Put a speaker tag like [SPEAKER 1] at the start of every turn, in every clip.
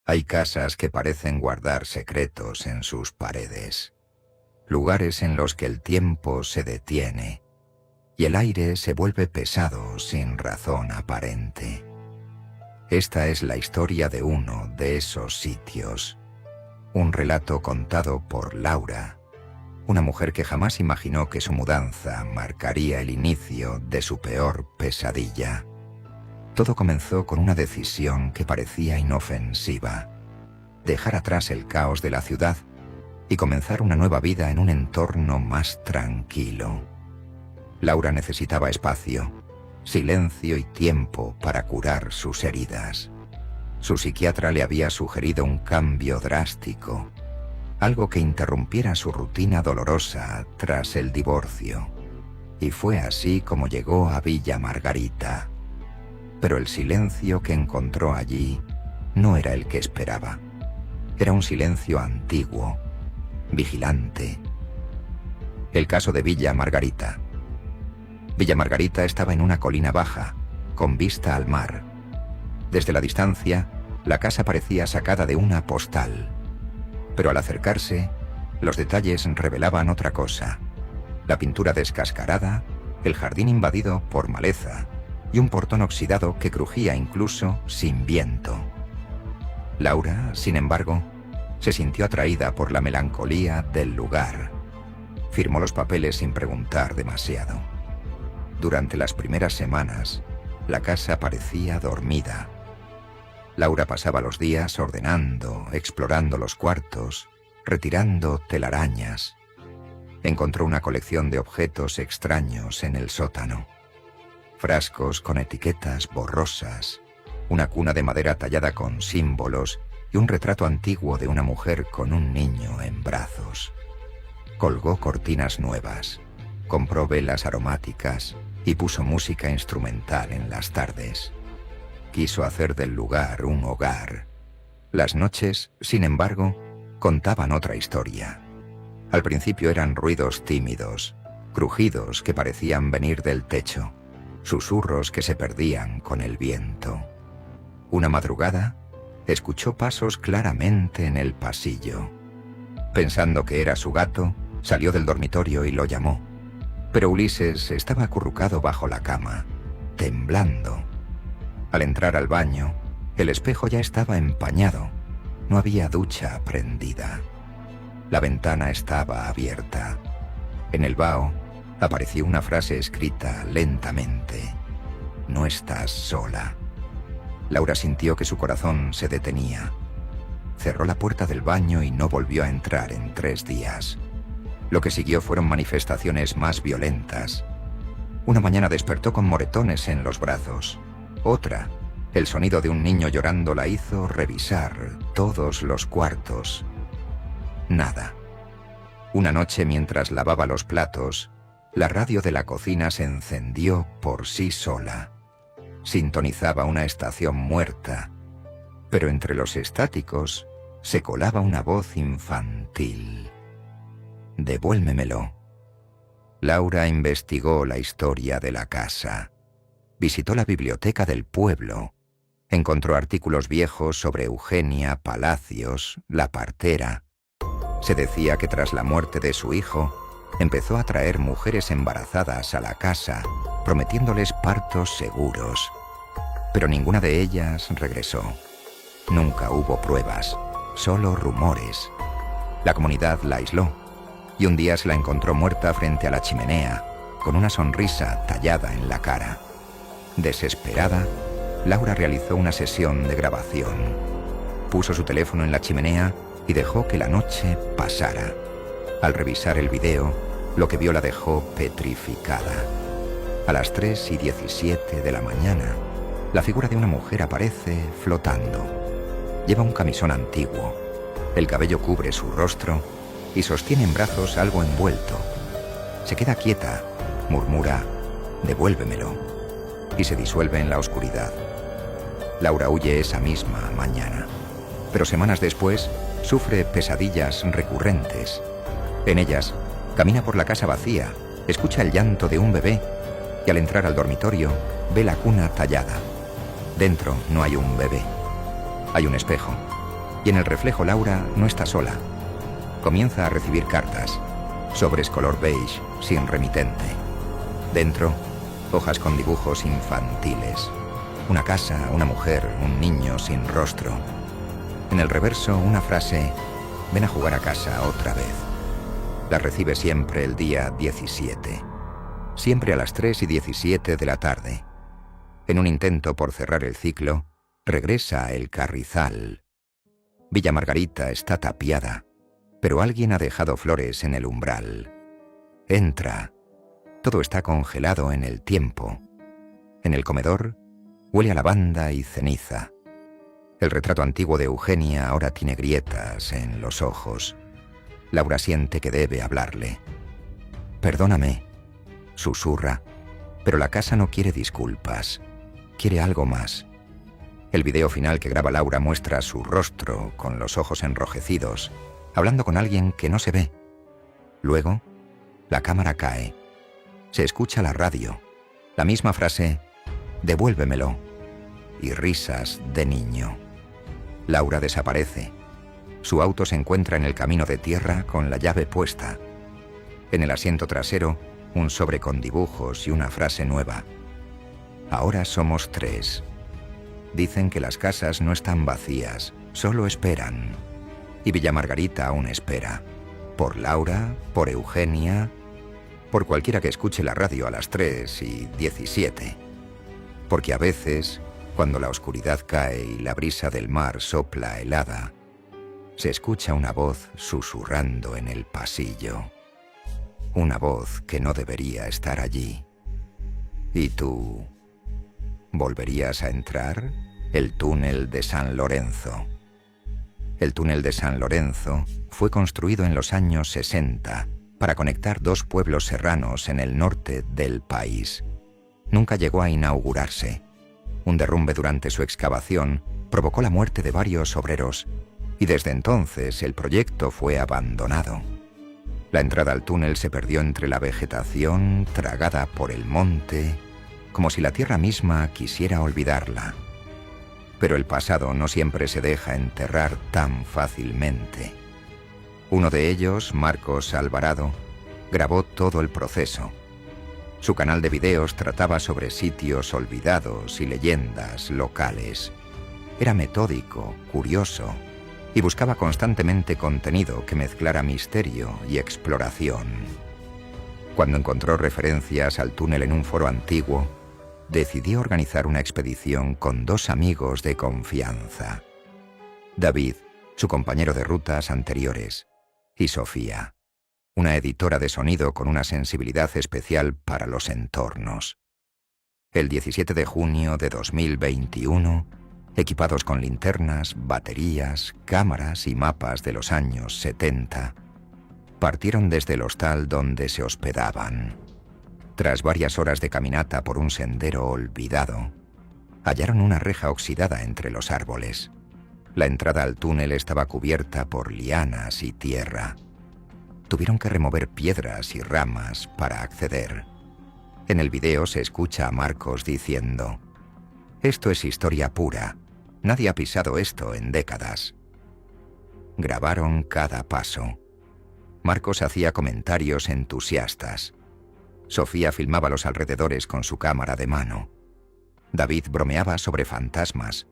[SPEAKER 1] Hay casas que parecen guardar secretos en sus paredes, lugares en los que el tiempo se detiene y el aire se vuelve pesado sin razón aparente. Esta es la historia de uno de esos sitios, un relato contado por Laura, una mujer que jamás imaginó que su mudanza marcaría el inicio de su peor pesadilla. Todo comenzó con una decisión que parecía inofensiva: dejar atrás el caos de la ciudad y comenzar una nueva vida en un entorno más tranquilo. Laura necesitaba espacio, silencio y tiempo para curar sus heridas. Su psiquiatra le había sugerido un cambio drástico, algo que interrumpiera su rutina dolorosa tras el divorcio. Y fue así como llegó a Villa Margarita. Pero el silencio que encontró allí no era el que esperaba. Era un silencio antiguo, vigilante. El caso de Villa Margarita. Villa Margarita estaba en una colina baja, con vista al mar. Desde la distancia, la casa parecía sacada de una postal. Pero al acercarse, los detalles revelaban otra cosa: la pintura descascarada, el jardín invadido por maleza y un portón oxidado que crujía incluso sin viento. Laura, sin embargo, se sintió atraída por la melancolía del lugar. Firmó los papeles sin preguntar demasiado. Durante las primeras semanas, la casa parecía dormida. Laura pasaba los días ordenando, explorando los cuartos, retirando telarañas. Encontró una colección de objetos extraños en el sótano. Frascos con etiquetas borrosas, una cuna de madera tallada con símbolos y un retrato antiguo de una mujer con un niño en brazos. Colgó cortinas nuevas, compró velas aromáticas y puso música instrumental en las tardes. Quiso hacer del lugar un hogar. Las noches, sin embargo, contaban otra historia. Al principio eran ruidos tímidos, crujidos que parecían venir del techo, susurros que se perdían con el viento. Una madrugada, escuchó pasos claramente en el pasillo. Pensando que era su gato, salió del dormitorio y lo llamó. Pero Ulises estaba acurrucado bajo la cama, temblando. Al entrar al baño, el espejo ya estaba empañado. No había ducha prendida. La ventana estaba abierta. En el vaho apareció una frase escrita lentamente: «No estás sola». Laura sintió que su corazón se detenía. Cerró la puerta del baño y no volvió a entrar en 3 días. Lo que siguió fueron manifestaciones más violentas. Una mañana despertó con moretones en los brazos. Otra, el sonido de un niño llorando, la hizo revisar todos los cuartos. Nada. Una noche, mientras lavaba los platos, la radio de la cocina se encendió por sí sola. Sintonizaba una estación muerta, pero entre los estáticos se colaba una voz infantil: «Devuélvemelo». Laura investigó la historia de la casa. Visitó la biblioteca del pueblo. Encontró artículos viejos sobre Eugenia Palacios, la partera. Se decía que tras la muerte de su hijo, empezó a traer mujeres embarazadas a la casa, prometiéndoles partos seguros. Pero ninguna de ellas regresó. Nunca hubo pruebas, solo rumores. La comunidad la aisló, y un día se la encontró muerta frente a la chimenea, con una sonrisa tallada en la cara. Desesperada, Laura realizó una sesión de grabación. Puso su teléfono en la chimenea y dejó que la noche pasara. Al revisar el video, lo que vio la dejó petrificada. A las 3:17 de la mañana, la figura de una mujer aparece flotando. Lleva un camisón antiguo. El cabello cubre su rostro y sostiene en brazos algo envuelto. Se queda quieta, murmura: «Devuélvemelo», y se disuelve en la oscuridad. Laura huye esa misma mañana, pero semanas después sufre pesadillas recurrentes. En ellas, camina por la casa vacía, escucha el llanto de un bebé y al entrar al dormitorio ve la cuna tallada. Dentro no hay un bebé. Hay un espejo, Y en el reflejo Laura no está sola. Comienza a recibir cartas, sobres color beige, sin remitente. Dentro, hojas con dibujos infantiles. Una casa, una mujer, un niño sin rostro. En el reverso, una frase: ven a jugar a casa otra vez. La recibe siempre el día 17. Siempre a las 3:17 de la tarde. En un intento por cerrar el ciclo, regresa a El Carrizal. Villa Margarita está tapiada, pero alguien ha dejado flores en el umbral. Entra. Todo está congelado en el tiempo. En el comedor, huele a lavanda y ceniza. El retrato antiguo de Eugenia ahora tiene grietas en los ojos. Laura siente que debe hablarle. «Perdóname», susurra, pero la casa no quiere disculpas. Quiere algo más. El video final que graba Laura muestra su rostro, con los ojos enrojecidos, hablando con alguien que no se ve. Luego, la cámara cae. Se escucha la radio. La misma frase: «Devuélvemelo». Y risas de niño. Laura desaparece. Su auto se encuentra en el camino de tierra con la llave puesta. En el asiento trasero, un sobre con dibujos y una frase nueva. «Ahora somos 3. Dicen que las casas no están vacías, solo esperan». Y Villa Margarita aún espera. Por Laura, por Eugenia, por cualquiera que escuche la radio a las 3:17. Porque a veces, cuando la oscuridad cae y la brisa del mar sopla helada, se escucha una voz susurrando en el pasillo. Una voz que no debería estar allí. ¿Y tú volverías a entrar? El túnel de San Lorenzo. El túnel de San Lorenzo fue construido en los años 60 para conectar 2 pueblos serranos en el norte del país. Nunca llegó a inaugurarse. Un derrumbe durante su excavación provocó la muerte de varios obreros y desde entonces el proyecto fue abandonado. La entrada al túnel se perdió entre la vegetación tragada por el monte, como si la tierra misma quisiera olvidarla. Pero el pasado no siempre se deja enterrar tan fácilmente. Uno de ellos, Marcos Alvarado, grabó todo el proceso. Su canal de videos trataba sobre sitios olvidados y leyendas locales. Era metódico, curioso, y buscaba constantemente contenido que mezclara misterio y exploración. Cuando encontró referencias al túnel en un foro antiguo, decidió organizar una expedición con 2 amigos de confianza: David, su compañero de rutas anteriores, y Sofía, una editora de sonido con una sensibilidad especial para los entornos. El 17 de junio de 2021, equipados con linternas, baterías, cámaras y mapas de los años 70, partieron desde el hostal donde se hospedaban. Tras varias horas de caminata por un sendero olvidado, hallaron una reja oxidada entre los árboles. La entrada al túnel estaba cubierta por lianas y tierra. Tuvieron que remover piedras y ramas para acceder. En el video se escucha a Marcos diciendo: «Esto es historia pura. Nadie ha pisado esto en décadas». Grabaron cada paso. Marcos hacía comentarios entusiastas. Sofía filmaba los alrededores con su cámara de mano. David bromeaba sobre fantasmas,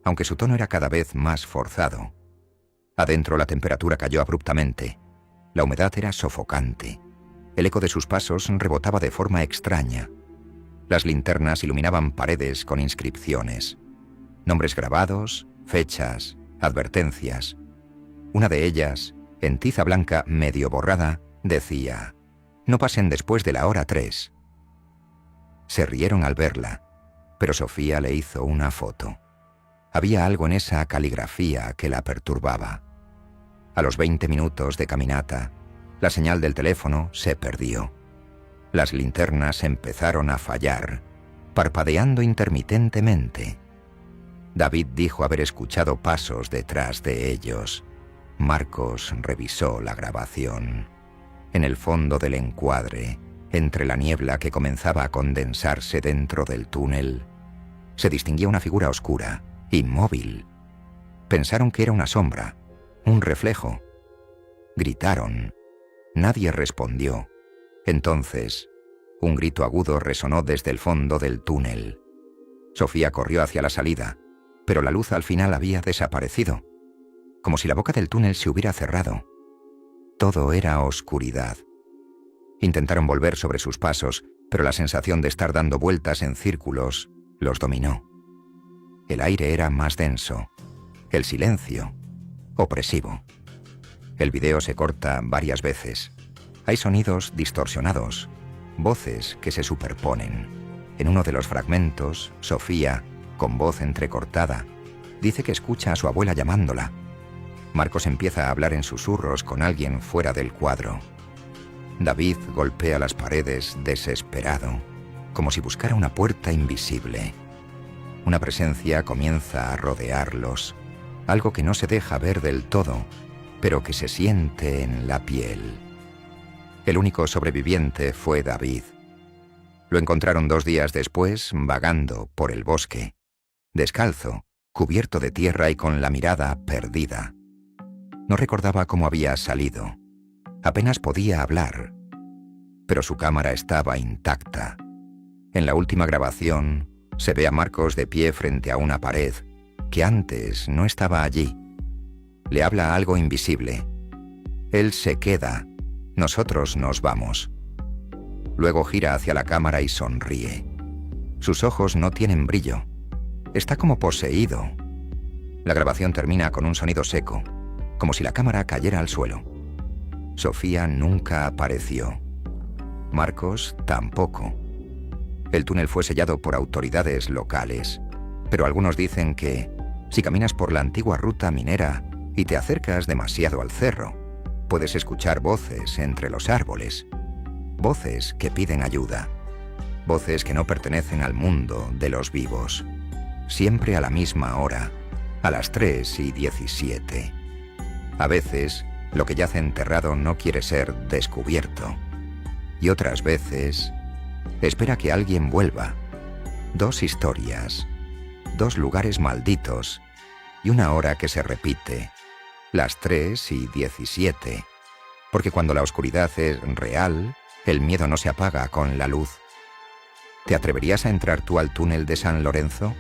[SPEAKER 1] aunque su tono era cada vez más forzado. Adentro la temperatura cayó abruptamente. La humedad era sofocante. El eco de sus pasos rebotaba de forma extraña. Las linternas iluminaban paredes con inscripciones. Nombres grabados, fechas, advertencias. Una de ellas, en tiza blanca medio borrada, decía: «No pasen después de la hora 3». Se rieron al verla, pero Sofía le hizo una foto. Había algo en esa caligrafía que la perturbaba. A los 20 minutos de caminata, la señal del teléfono se perdió. Las linternas empezaron a fallar, parpadeando intermitentemente. David dijo haber escuchado pasos detrás de ellos. Marcos revisó la grabación. En el fondo del encuadre, entre la niebla que comenzaba a condensarse dentro del túnel, se distinguía una figura oscura, inmóvil. Pensaron que era una sombra, un reflejo. Gritaron. Nadie respondió. Entonces, un grito agudo resonó desde el fondo del túnel. Sofía corrió hacia la salida, pero la luz al final había desaparecido, como si la boca del túnel se hubiera cerrado. Todo era oscuridad. Intentaron volver sobre sus pasos, pero la sensación de estar dando vueltas en círculos los dominó. El aire era más denso, el silencio opresivo. El video se corta varias veces. Hay sonidos distorsionados, voces que se superponen. En uno de los fragmentos, Sofía, con voz entrecortada, dice que escucha a su abuela llamándola. Marcos empieza a hablar en susurros con alguien fuera del cuadro. David golpea las paredes desesperado, como si buscara una puerta invisible. Una presencia comienza a rodearlos, algo que no se deja ver del todo, pero que se siente en la piel. El único sobreviviente fue David. Lo encontraron 2 días después, vagando por el bosque, descalzo, cubierto de tierra y con la mirada perdida. No recordaba cómo había salido. Apenas podía hablar, pero su cámara estaba intacta. En la última grabación, se ve a Marcos de pie frente a una pared, que antes no estaba allí. Le habla a algo invisible. Él se queda, nosotros nos vamos. Luego gira hacia la cámara y sonríe. Sus ojos no tienen brillo. Está como poseído. La grabación termina con un sonido seco, como si la cámara cayera al suelo. Sofía nunca apareció. Marcos tampoco. El túnel fue sellado por autoridades locales, pero algunos dicen que, si caminas por la antigua ruta minera y te acercas demasiado al cerro, puedes escuchar voces entre los árboles. Voces que piden ayuda. Voces que no pertenecen al mundo de los vivos. Siempre a la misma hora, a las 3:17. A veces, lo que yace enterrado no quiere ser descubierto. Y otras veces, espera que alguien vuelva. 2 historias, 2 lugares malditos y una hora que se repite, las 3:17. Porque cuando la oscuridad es real, el miedo no se apaga con la luz. ¿Te atreverías a entrar tú al túnel de San Lorenzo?